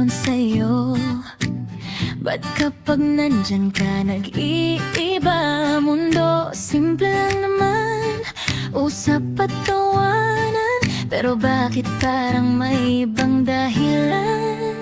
meron sa'yo? Ba't kapag nandyan ka nag-iiba? Mundo, simple lang naman, usap at tawanan, pero bakit parang may ibang dahilan?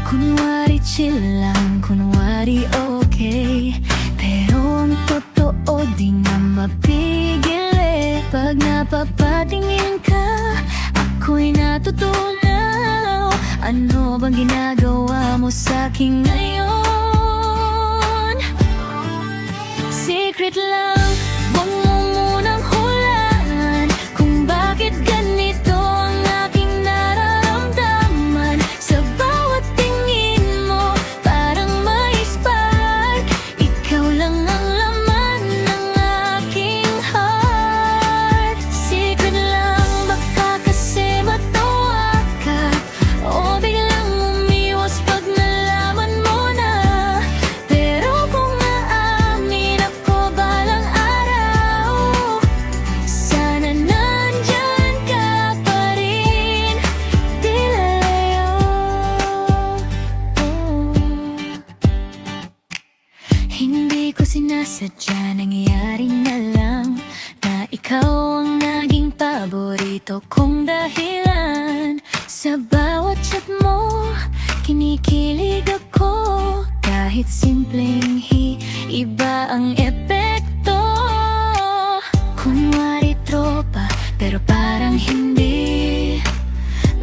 Kunwari chill lang, kunwari okay, pero ang totoo di nga mapigil eh. Pag napapatingin ka, ako'y natutunaw. Ano bang ginagawa mo sa'kin ngayon? Secret lang, huwag mo munang hulaan kung bakit ganito ang aking nararamdaman. Sa bawat tingin mo, parang may spark. Ikaw lang ang laman ng aking heart. Secret lang, baka kasi matawa ka o biglang umiwas pag nalaman mo na. Pero kung aamin ako balang araw, sana nandyan ka pa rin, di lalayo. Hindi ko sinasadya, nangyayari na lang na ikaw ang naging paborito kong dahilan. Sa bawat chat mo, kinikilig ako, kahit simpleng iba ang epekto. Kunwari tropa, pero parang hindi.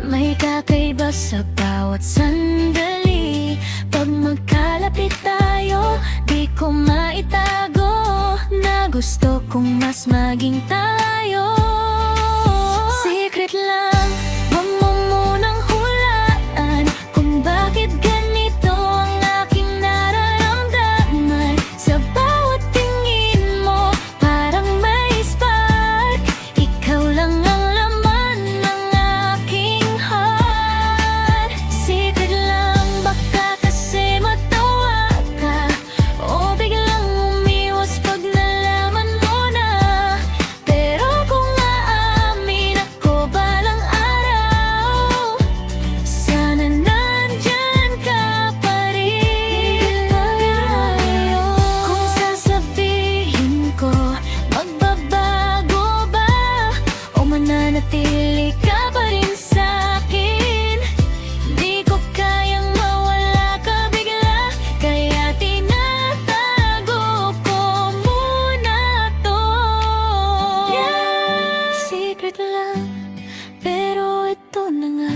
May kakaiba sa bawat sandali. Pag magkalapit tayo, di ko maitago na gusto kong mas maging tayo. Secret lang, huwag mo munang hulaan kung bakit ganito ang aking nararamdaman. Sa bawat tingin mo, parang may spark. Ikaw lang ang laman ng aking heart. Secret lang, baka kasi matawa ka o biglang umiwas pag nalaman mo na. Pero kung aamin ako balang araw, sana nandyan ka pa rin. Kung sasabihin ko, magbabago ba o mananatili ka pa rin sa'kin? Di ko kayang mawala ka bigla, kaya tinatago ko muna to. Secret lang, pero ito na nga,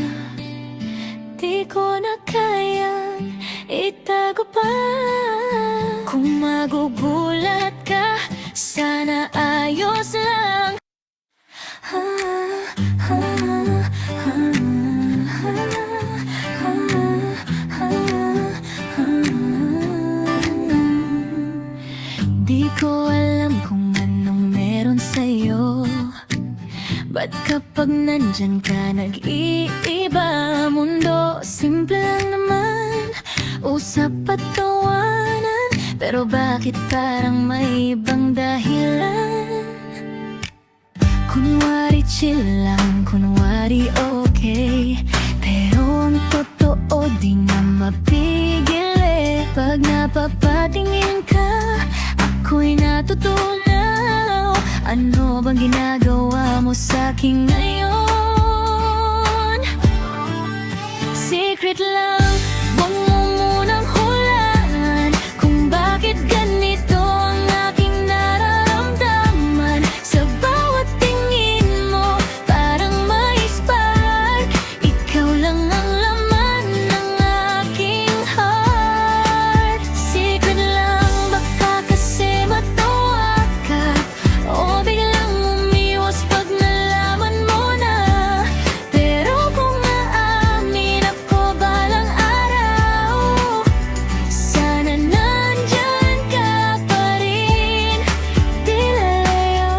di ko na kayang itago pa. Kung magugulat ka, sana ayos lang. Di ko alam kung anong meron sa'yo. Ba't kapag nandyan ka nag-iiba? Mundo, simple lang naman, usap at tawanan, pero bakit parang may ibang dahilan? Kunwari chill lang, kunwari okay, pero ang totoo di nga mapigil eh. Pag napapatingin ka, ako'y natutunaw. Ano bang ginagawa mo sa'kin ngayon? Secret lang, huwag mo munang hulaan kung bakit ganito ang aking nararamdaman. Sa bawat tingin mo, parang may spark. Ikaw lang ang laman ng aking heart. Secret lang, baka kasi matawa ka o biglang umiwas pag nalaman mo na. Pero kung aamin ako balang araw, sana nandyan ka pa rin, di lalayo.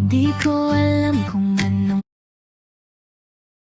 Di ko alam kung